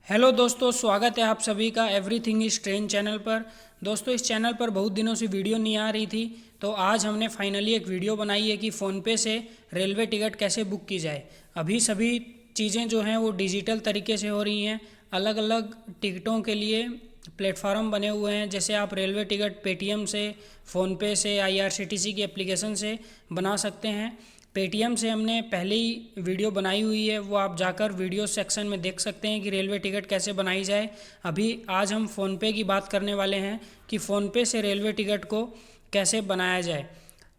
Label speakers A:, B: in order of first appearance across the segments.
A: Hello दोस्तों, स्वागत है आप सभी का एवरीथिंग इज ट्रेन चैनल पर। दोस्तों, इस चैनल पर बहुत दिनों से वीडियो नहीं आ रही थी, तो आज हमने फाइनली एक वीडियो बनाई है कि फ़ोनपे से रेलवे टिकट कैसे बुक की जाए। अभी सभी चीज़ें जो हैं वो डिजिटल तरीके से हो रही हैं। अलग अलग टिकटों के लिए प्लेटफॉर्म बने हुए हैं, जैसे आप रेलवे टिकट पेटीएम से, फ़ोनपे से, आईआरसीटीसी की एप्लीकेशन से बना सकते हैं। पेटीएम से हमने पहले ही वीडियो बनाई हुई है, वो आप जाकर वीडियो सेक्शन में देख सकते हैं कि रेलवे टिकट कैसे बनाई जाए। अभी आज हम फ़ोनपे की बात करने वाले हैं कि फ़ोनपे से रेलवे टिकट को कैसे बनाया जाए।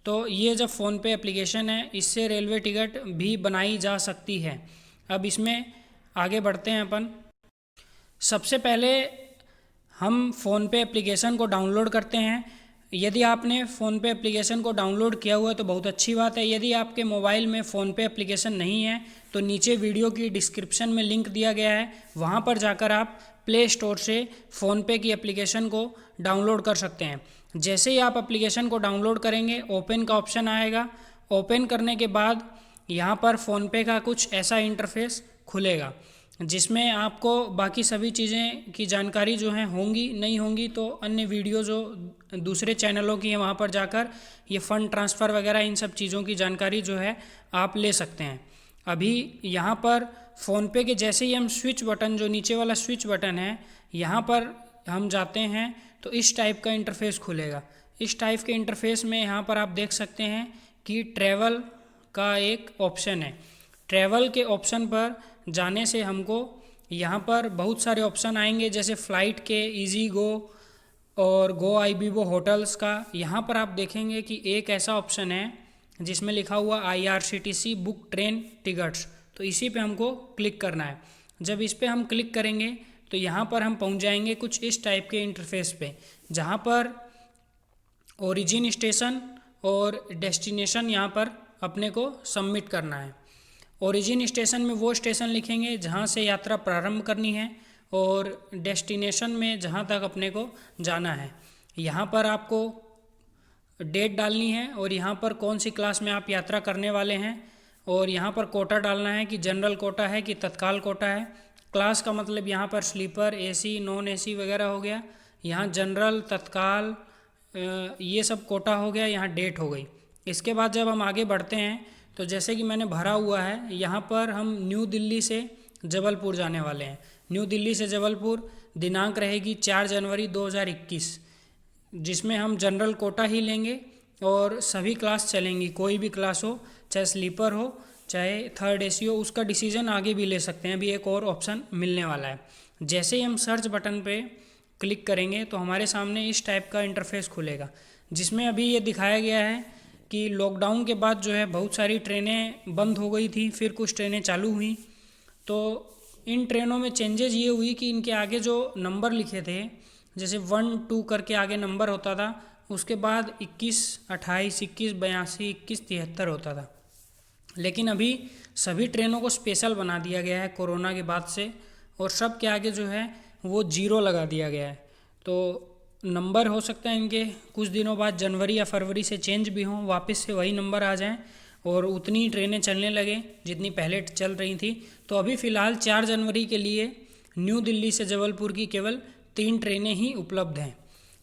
A: तो ये जब फ़ोनपे एप्लीकेशन है, इससे रेलवे टिकट भी बनाई जा सकती है। अब इसमें आगे बढ़ते हैं अपन। सबसे पहले हम फ़ोनपे एप्लीकेशन को डाउनलोड करते हैं। यदि आपने फ़ोनपे एप्लीकेशन को डाउनलोड किया हुआ है तो बहुत अच्छी बात है। यदि आपके मोबाइल में फ़ोनपे एप्लीकेशन नहीं है तो नीचे वीडियो की डिस्क्रिप्शन में लिंक दिया गया है, वहाँ पर जाकर आप प्ले स्टोर से फ़ोनपे की एप्लीकेशन को डाउनलोड कर सकते हैं। जैसे ही आप एप्लीकेशन को डाउनलोड करेंगे, ओपन का ऑप्शन आएगा। ओपन करने के बाद यहाँ पर फ़ोनपे का कुछ ऐसा इंटरफेस खुलेगा, जिसमें आपको बाकी सभी चीज़ें की जानकारी जो है होंगी, नहीं होंगी तो अन्य वीडियो जो दूसरे चैनलों की हैं वहाँ पर जाकर ये फ़ंड ट्रांसफ़र वगैरह इन सब चीज़ों की जानकारी जो है आप ले सकते हैं। अभी यहाँ पर फ़ोनपे के जैसे ही हम स्विच बटन, जो नीचे वाला स्विच बटन है, यहाँ पर हम जाते हैं तो इस टाइप का इंटरफेस खुलेगा। इस टाइप के इंटरफेस में यहाँ पर आप देख सकते हैं कि ट्रैवल का एक ऑप्शन है। ट्रैवल के ऑप्शन पर जाने से हमको यहाँ पर बहुत सारे ऑप्शन आएंगे, जैसे फ़्लाइट के, इजी गो और गो आईबीबो होटल्स का। यहाँ पर आप देखेंगे कि एक ऐसा ऑप्शन है जिसमें लिखा हुआ आईआरसीटीसी बुक ट्रेन टिकट्स, तो इसी पे हमको क्लिक करना है। जब इस पे हम क्लिक करेंगे तो यहाँ पर हम पहुँच जाएंगे कुछ इस टाइप के इंटरफेस पे, जहाँ पर ओरिजिन स्टेशन और डेस्टिनेशन यहाँ पर अपने को सबमिट करना है। ओरिजिन स्टेशन में वो स्टेशन लिखेंगे जहाँ से यात्रा प्रारंभ करनी है, और डेस्टिनेशन में जहाँ तक अपने को जाना है। यहाँ पर आपको डेट डालनी है और यहाँ पर कौन सी क्लास में आप यात्रा करने वाले हैं, और यहाँ पर कोटा डालना है कि जनरल कोटा है कि तत्काल कोटा है। क्लास का मतलब यहाँ पर स्लीपर, एसी, नॉन एसी वगैरह हो गया। यहाँ जनरल, तत्काल, ये सब कोटा हो गया। यहाँ डेट हो गई। इसके बाद जब हम आगे बढ़ते हैं तो जैसे कि मैंने भरा हुआ है, यहाँ पर हम न्यू दिल्ली से जबलपुर जाने वाले हैं। न्यू दिल्ली से जबलपुर, दिनांक रहेगी 4 जनवरी 2021, जिसमें हम जनरल कोटा ही लेंगे और सभी क्लास चलेंगी। कोई भी क्लास हो, चाहे स्लीपर हो, चाहे थर्ड एसी हो, उसका डिसीजन आगे भी ले सकते हैं। अभी एक और ऑप्शन मिलने वाला है। जैसे ही हम सर्च बटन पे क्लिक करेंगे तो हमारे सामने इस टाइप का इंटरफेस खुलेगा, जिसमें अभी ये दिखाया गया है कि लॉकडाउन के बाद जो है बहुत सारी ट्रेनें बंद हो गई थी, फिर कुछ ट्रेनें चालू हुई। तो इन ट्रेनों में चेंजेस ये हुई कि इनके आगे जो नंबर लिखे थे, जैसे 1 2 करके आगे नंबर होता था, उसके बाद 21 28 21 82 21 73 होता था। लेकिन अभी सभी ट्रेनों को स्पेशल बना दिया गया है कोरोना के बाद से, और सब के आगे जो है वो 0 लगा दिया गया है। तो नंबर हो सकता है इनके कुछ दिनों बाद जनवरी या फरवरी से चेंज भी हों, वापस से वही नंबर आ जाएं और उतनी ट्रेनें चलने लगे जितनी पहले चल रही थी। तो अभी फ़िलहाल 4 जनवरी के लिए न्यू दिल्ली से जबलपुर की केवल 3 ट्रेनें ही उपलब्ध हैं,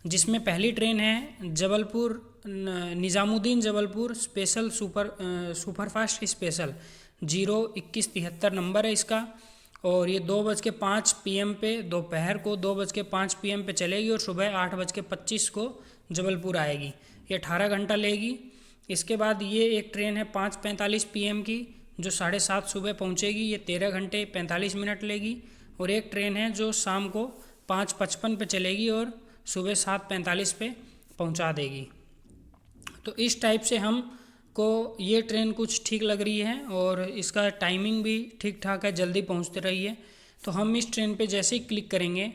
A: जिसमें पहली ट्रेन है Jabalpur Nizamuddin Jabalpur special superfast special, 02173 number है इसका। और ये 2:05 PM पे, दोपहर को 2:05 PM पे चलेगी और सुबह 8:25 को जबलपुर आएगी। ये 18 घंटा लेगी। इसके बाद ये एक ट्रेन है 5:45 PM की, जो 7:30 सुबह पहुंचेगी। ये 13 घंटे 45 मिनट लेगी। और एक ट्रेन है जो शाम को 5:55 पे चलेगी और सुबह 7:45 पे पहुंचा देगी। तो इस टाइप से हम को ये ट्रेन कुछ ठीक लग रही है और इसका टाइमिंग भी ठीक ठाक है, जल्दी पहुंचते रही है। तो हम इस ट्रेन पे जैसे ही क्लिक करेंगे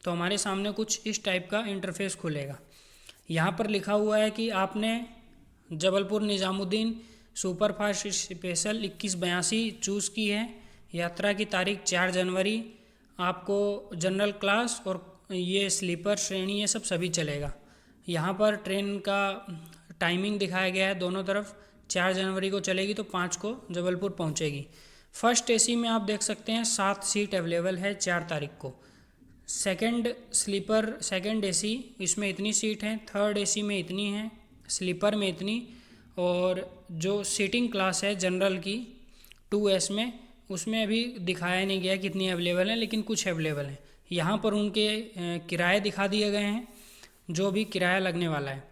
A: तो हमारे सामने कुछ इस टाइप का इंटरफेस खुलेगा। यहाँ पर लिखा हुआ है कि आपने Jabalpur Nizamuddin superfast special 2182 choose की है। यात्रा की तारीख 4 जनवरी। आपको जनरल क्लास और ये स्लीपर श्रेणी ये सब सभी चलेगा। यहाँ पर ट्रेन का टाइमिंग दिखाया गया है दोनों तरफ। 4 जनवरी को चलेगी तो 5 को जबलपुर पहुँचेगी। फर्स्ट एसी में आप देख सकते हैं 7 सीट अवेलेबल है 4 तारीख को। सेकंड स्लीपर सेकंड एसी इसमें इतनी सीट हैं, थर्ड एसी में इतनी हैं, स्लीपर में इतनी, और जो सीटिंग क्लास है जनरल की 2S में, उसमें अभी दिखाया नहीं गया कितनी अवेलेबल है, लेकिन कुछ अवेलेबल हैं। यहाँ पर उनके किराए दिखा दिए गए हैं, जो भी किराया लगने वाला है।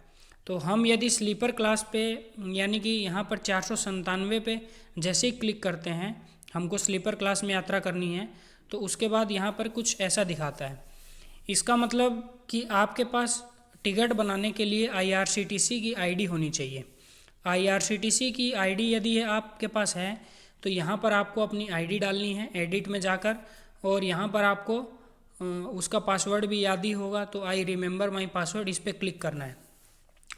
A: तो हम यदि स्लीपर क्लास पे यानी कि यहाँ पर 497 पे जैसे ही क्लिक करते हैं, हमको स्लीपर क्लास में यात्रा करनी है, तो उसके बाद यहाँ पर कुछ ऐसा दिखाता है। इसका मतलब कि आपके पास टिकट बनाने के लिए IRCTC की ID होनी चाहिए। IRCTC की ID यदि आपके पास है तो यहाँ पर आपको अपनी ID डालनी है एडिट में जाकर, और यहाँ पर आपको उसका पासवर्ड भी याद ही होगा, तो आई रिमेंबर माई पासवर्ड इस पर क्लिक करना है।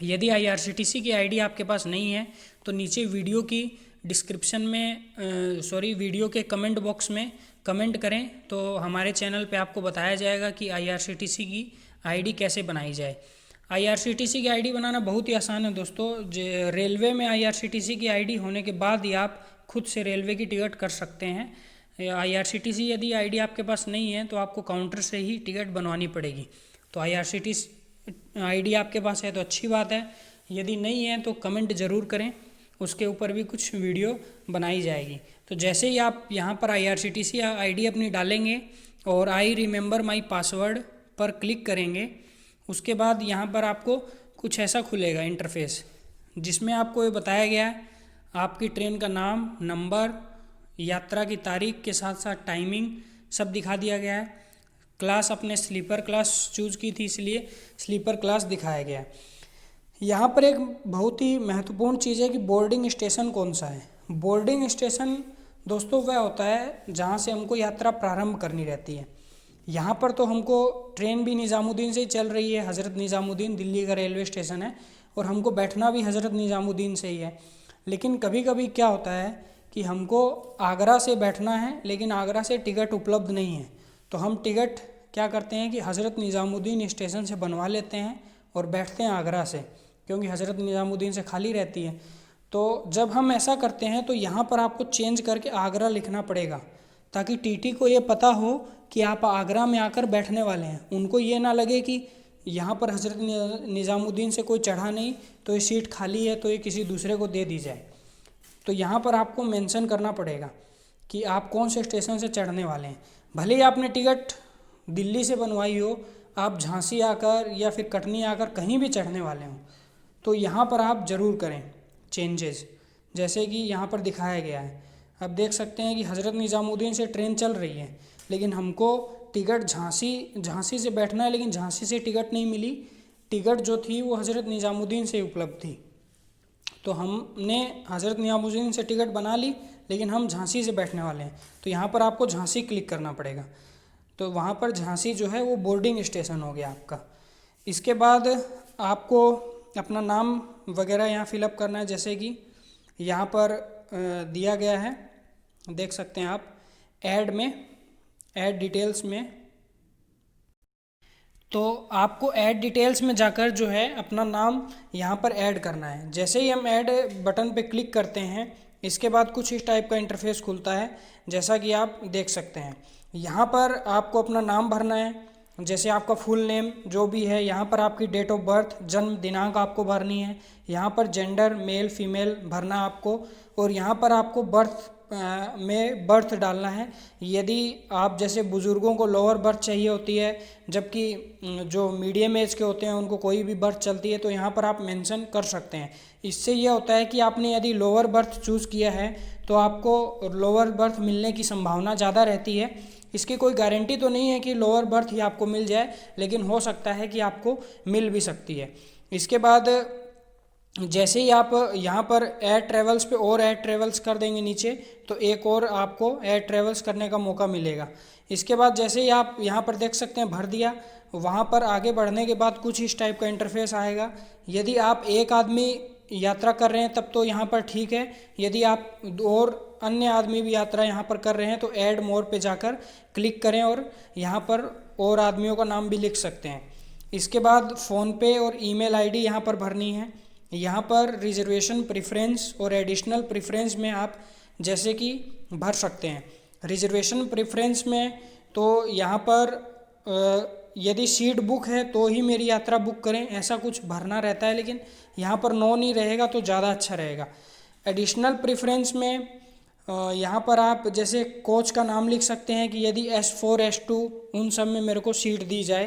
A: यदि IRCTC की ID आपके पास नहीं है तो नीचे वीडियो की डिस्क्रिप्शन में वीडियो के कमेंट बॉक्स में कमेंट करें, तो हमारे चैनल पे आपको बताया जाएगा कि IRCTC की ID कैसे बनाई जाए। IRCTC की ID बनाना बहुत ही आसान है दोस्तों। रेलवे में IRCTC की ID होने के बाद ही आप खुद से रेलवे की टिकट कर सकते हैं। IRCTC यदि ID आपके पास नहीं है तो आपको काउंटर से ही टिकट बनवानी पड़ेगी। तो IRCTC ID आपके पास है तो अच्छी बात है, यदि नहीं है तो कमेंट ज़रूर करें, उसके ऊपर भी कुछ वीडियो बनाई जाएगी। तो जैसे ही आप यहाँ पर IRCTC ID अपनी डालेंगे और आई रिमेंबर माई पासवर्ड पर क्लिक करेंगे, उसके बाद यहाँ पर आपको कुछ ऐसा खुलेगा इंटरफेस, जिसमें आपको ये बताया गया है आपकी ट्रेन का नाम, नंबर, यात्रा की तारीख के साथ साथ टाइमिंग सब दिखा दिया गया है। क्लास अपने स्लीपर क्लास चूज़ की थी इसलिए स्लीपर क्लास दिखाया गया है। यहाँ पर एक बहुत ही महत्वपूर्ण चीज़ है कि बोर्डिंग स्टेशन कौन सा है। बोर्डिंग स्टेशन दोस्तों वह होता है जहाँ से हमको यात्रा प्रारंभ करनी रहती है। यहाँ पर तो हमको ट्रेन भी निज़ामुद्दीन से ही चल रही है, हज़रत निज़ामुद्दीन दिल्ली का रेलवे स्टेशन है, और हमको बैठना भी हज़रत निज़ामुद्दीन से ही है। लेकिन कभी कभी क्या होता है कि हमको आगरा से बैठना है लेकिन आगरा से टिकट उपलब्ध नहीं है, तो हम टिकट क्या करते हैं कि हज़रत निज़ामुद्दीन स्टेशन से बनवा लेते हैं और बैठते हैं आगरा से, क्योंकि हज़रत निज़ामुद्दीन से खाली रहती है। तो जब हम ऐसा करते हैं तो यहाँ पर आपको चेंज करके आगरा लिखना पड़ेगा, ताकि टीटी को ये पता हो कि आप आगरा में आकर बैठने वाले हैं। उनको ये ना लगे कि यहाँ पर हज़रत निज़ामुद्दीन से कोई चढ़ा नहीं तो ये सीट खाली है तो ये किसी दूसरे को दे दी जाए। तो यहाँ पर आपको मेंशन करना पड़ेगा कि आप कौन से स्टेशन से चढ़ने वाले हैं। भले ही आपने टिकट दिल्ली से बनवाई हो, आप झांसी आकर या फिर कटनी आकर कहीं भी चढ़ने वाले हों, तो यहाँ पर आप ज़रूर करें चेंजेस, जैसे कि यहाँ पर दिखाया गया है। अब देख सकते हैं कि हज़रत निज़ामुद्दीन से ट्रेन चल रही है, लेकिन हमको टिकट झांसी से बैठना है, लेकिन झांसी से टिकट नहीं मिली। टिकट जो थी वो हज़रत निज़ामुद्दीन से उपलब्ध थी, तो हमने हज़रत निज़ामुद्दीन से टिकट बना ली, लेकिन हम झांसी से बैठने वाले हैं, तो यहाँ पर आपको झांसी क्लिक करना पड़ेगा। तो वहाँ पर झांसी जो है वो बोर्डिंग स्टेशन हो गया आपका। इसके बाद आपको अपना नाम वगैरह यहाँ फिलअप करना है, जैसे कि यहाँ पर दिया गया है, देख सकते हैं आप ऐड डिटेल्स में। तो आपको ऐड डिटेल्स में जाकर जो है अपना नाम यहाँ पर ऐड करना है। जैसे ही हम ऐड बटन पे क्लिक करते हैं, इसके बाद कुछ इस टाइप का इंटरफेस खुलता है, जैसा कि आप देख सकते हैं। यहाँ पर आपको अपना नाम भरना है, जैसे आपका फुल नेम जो भी है। यहाँ पर आपकी डेट ऑफ बर्थ, जन्म दिनांक आपको भरनी है। यहाँ पर जेंडर मेल फीमेल भरना आपको, और यहाँ पर आपको बर्थ डालना है। यदि आप जैसे बुज़ुर्गों को लोअर बर्थ चाहिए होती है, जबकि जो मीडियम एज के होते हैं उनको कोई भी बर्थ चलती है, तो यहाँ पर आप मेंशन कर सकते हैं। इससे यह होता है कि आपने यदि लोअर बर्थ चूज़ किया है तो आपको लोअर बर्थ मिलने की संभावना ज़्यादा रहती है। इसकी कोई गारंटी तो नहीं है कि लोअर बर्थ ही आपको मिल जाए, लेकिन हो सकता है कि आपको मिल भी सकती है। इसके बाद जैसे ही आप यहाँ पर ऐड ट्रेवल्स पे और ऐड ट्रेवल्स कर देंगे नीचे, तो एक और आपको ऐड ट्रेवल्स करने का मौका मिलेगा। इसके बाद जैसे ही आप यहाँ पर देख सकते हैं भर दिया, वहाँ पर आगे बढ़ने के बाद कुछ इस टाइप का इंटरफेस आएगा। यदि आप एक आदमी यात्रा कर रहे हैं तब तो यहाँ पर ठीक है, यदि आप और अन्य आदमी भी यात्रा यहाँ पर कर रहे हैं तो ऐड मोर पे जाकर क्लिक करें और यहाँ पर और आदमियों का नाम भी लिख सकते हैं। इसके बाद फ़ोनपे और ईमेल आईडी यहाँ पर भरनी है। यहाँ पर रिजर्वेशन प्रेफरेंस और एडिशनल प्रेफरेंस में आप जैसे कि भर सकते हैं। रिजर्वेशन प्रेफरेंस में तो यहाँ पर यदि सीट बुक है तो ही मेरी यात्रा बुक करें, ऐसा कुछ भरना रहता है, लेकिन यहाँ पर नो नहीं रहेगा तो ज़्यादा अच्छा रहेगा। एडिशनल प्रेफरेंस में यहाँ पर आप जैसे कोच का नाम लिख सकते हैं कि यदि S4 S2 उन सब में मेरे को सीट दी जाए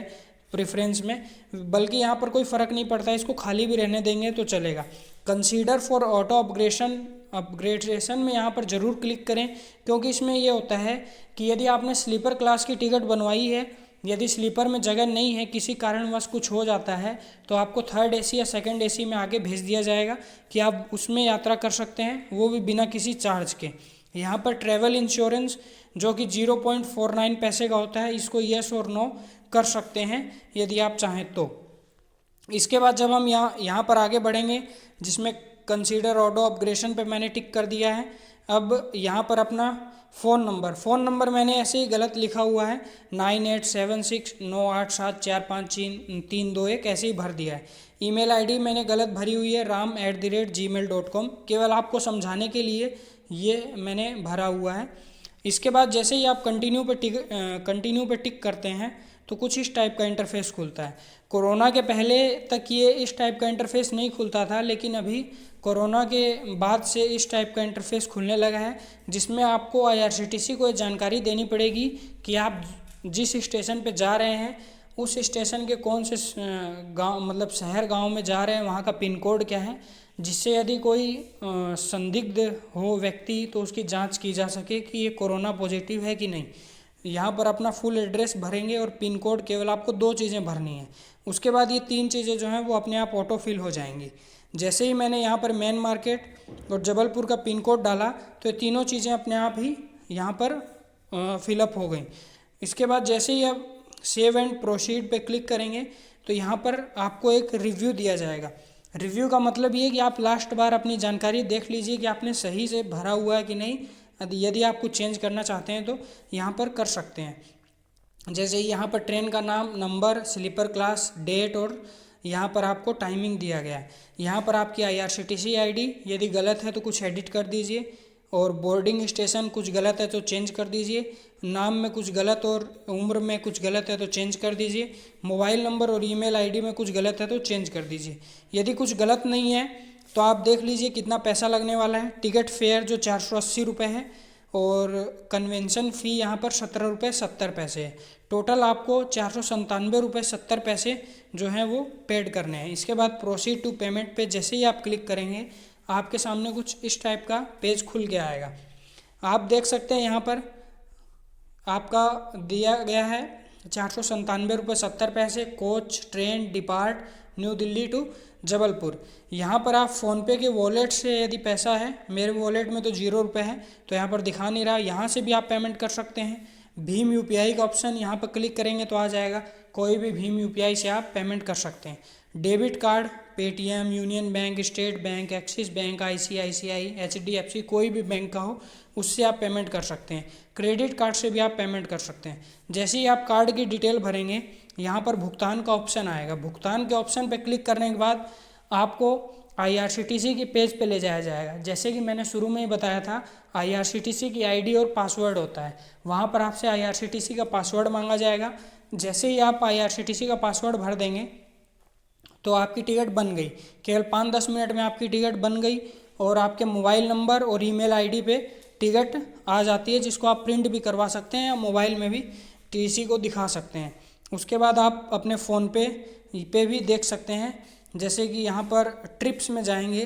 A: प्रेफरेंस में, बल्कि यहाँ पर कोई फ़र्क नहीं पड़ता, इसको खाली भी रहने देंगे तो चलेगा। कंसीडर फॉर ऑटो अपग्रेडेशन में यहाँ पर ज़रूर क्लिक करें, क्योंकि इसमें ये होता है कि यदि आपने स्लीपर क्लास की टिकट बनवाई है, यदि स्लीपर में जगह नहीं है, किसी कारणवश कुछ हो जाता है, तो आपको थर्ड AC या सेकंड AC में आगे भेज दिया जाएगा कि आप उसमें यात्रा कर सकते हैं, वो भी बिना किसी चार्ज के। यहाँ पर ट्रैवल इंश्योरेंस जो कि 0.49 पैसे का होता है, इसको येस और नो कर सकते हैं यदि आप चाहें तो। इसके बाद जब हम यहाँ पर आगे बढ़ेंगे, जिसमें कंसीडर ऑटो अपग्रेडेशन पे मैंने टिक कर दिया है। अब यहाँ पर अपना फ़ोन नंबर मैंने ऐसे ही गलत लिखा हुआ है, 987698745321 ऐसे ही भर दिया है। ईमेल ID मैंने गलत भरी हुई है, ram@gmail.com, केवल आपको समझाने के लिए ये मैंने भरा हुआ है। इसके बाद जैसे ही आप कंटिन्यू पे टिक करते हैं तो कुछ इस टाइप का इंटरफेस खुलता है। कोरोना के पहले तक ये इस टाइप का इंटरफेस नहीं खुलता था, लेकिन अभी कोरोना के बाद से इस टाइप का इंटरफेस खुलने लगा है, जिसमें आपको IRCTC को ये जानकारी देनी पड़ेगी कि आप जिस स्टेशन पे जा रहे हैं उस स्टेशन के कौन से गांव, मतलब शहर गांव में जा रहे हैं, वहाँ का पिन कोड क्या है, जिससे यदि कोई संदिग्ध हो व्यक्ति तो उसकी जांच की जा सके कि ये कोरोना पॉजिटिव है कि नहीं। यहाँ पर अपना फुल एड्रेस भरेंगे और पिन कोड, केवल आपको 2 चीज़ें भरनी है। उसके बाद ये 3 चीज़ें जो हैं वो अपने आप ऑटो फिल हो जाएंगी। जैसे ही मैंने यहाँ पर मेन मार्केट और जबलपुर का पिन कोड डाला तो ये तीनों चीज़ें अपने आप ही यहाँ पर फिलअप हो गई। इसके बाद जैसे ही अब सेव एंड प्रोसीड पे क्लिक करेंगे तो यहाँ पर आपको एक रिव्यू दिया जाएगा। रिव्यू का मतलब ये है कि आप लास्ट बार अपनी जानकारी देख लीजिए कि आपने सही से भरा हुआ है कि नहीं। यदि आप कुछ चेंज करना चाहते हैं तो यहाँ पर कर सकते हैं। जैसे यहाँ पर ट्रेन का नाम, नंबर, स्लीपर क्लास, डेट और यहाँ पर आपको टाइमिंग दिया गया है। यहाँ पर आपकी IRCTC ID यदि गलत है तो कुछ एडिट कर दीजिए, और बोर्डिंग स्टेशन कुछ गलत है तो चेंज कर दीजिए, नाम में कुछ गलत और उम्र में कुछ गलत है तो चेंज कर दीजिए, मोबाइल नंबर और ईमेल ID में कुछ गलत है तो चेंज कर दीजिए। यदि कुछ गलत नहीं है तो आप देख लीजिए कितना पैसा लगने वाला है। टिकट फेयर जो 480 रुपये है, और कन्वेंशन फ़ी यहाँ पर 17 रुपये 70 पैसे है। टोटल आपको 497 रुपये 70 पैसे जो हैं वो पेड करने हैं। इसके बाद प्रोसीड टू पेमेंट पे जैसे ही आप क्लिक करेंगे आपके सामने कुछ इस टाइप का पेज खुल के आएगा। आप देख सकते हैं यहाँ पर आपका दिया गया है 497 रुपये 70 पैसे, coach train depart New Delhi to Jabalpur. यहाँ पर आप फ़ोनपे के वॉलेट से यदि पैसा है, मेरे वॉलेट में तो 0 रुपये है तो यहाँ पर दिखा नहीं रहा, यहाँ से भी आप पेमेंट कर सकते हैं। भीम UPI का ऑप्शन यहाँ पर क्लिक करेंगे तो आ जाएगा, कोई भी भीम UPI से आप पेमेंट कर सकते हैं। Debit card Paytm, union bank, state bank, axis bank, ICICI, HDFC कोई भी बैंक का हो उससे आप पेमेंट कर सकते हैं। क्रेडिट कार्ड से भी आप पेमेंट कर सकते हैं। जैसे ही आप कार्ड की डिटेल भरेंगे यहाँ पर भुगतान का ऑप्शन आएगा। भुगतान के ऑप्शन पर क्लिक करने के बाद आपको IRCTC के पेज पे ले जाया जाएगा। जैसे कि मैंने शुरू में ही बताया था, IRCTC की ID और पासवर्ड होता है, वहाँ पर आपसे IRCTC का पासवर्ड मांगा जाएगा। जैसे ही आप IRCTC का पासवर्ड भर देंगे तो आपकी टिकट बन गई। केवल 5-10 मिनट में आपकी टिकट बन गई और आपके मोबाइल नंबर और ईमेल ID पे टिकट आ जाती है, जिसको आप प्रिंट भी करवा सकते हैं या मोबाइल में भी TC को दिखा सकते हैं। उसके बाद आप अपने फ़ोन पे भी देख सकते हैं। जैसे कि यहाँ पर ट्रिप्स में जाएंगे,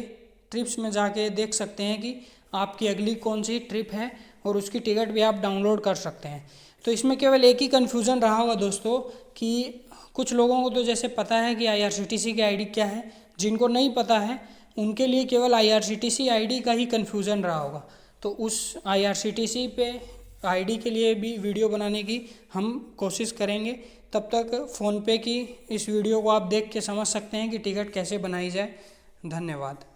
A: ट्रिप्स में जाके देख सकते हैं कि आपकी अगली कौन सी ट्रिप है और उसकी टिकट भी आप डाउनलोड कर सकते हैं। तो इसमें केवल एक ही कन्फ्यूज़न रहा होगा दोस्तों कि कुछ लोगों को तो जैसे पता है कि IRCTC की ID क्या है, जिनको नहीं पता है उनके लिए केवल IRCTC ID का ही कन्फ्यूज़न रहा होगा। तो उस IRCTC पे ID के लिए भी वीडियो बनाने की हम कोशिश करेंगे। तब तक फ़ोनपे की इस वीडियो को आप देख के समझ सकते हैं कि टिकट कैसे बनाई जाए। धन्यवाद।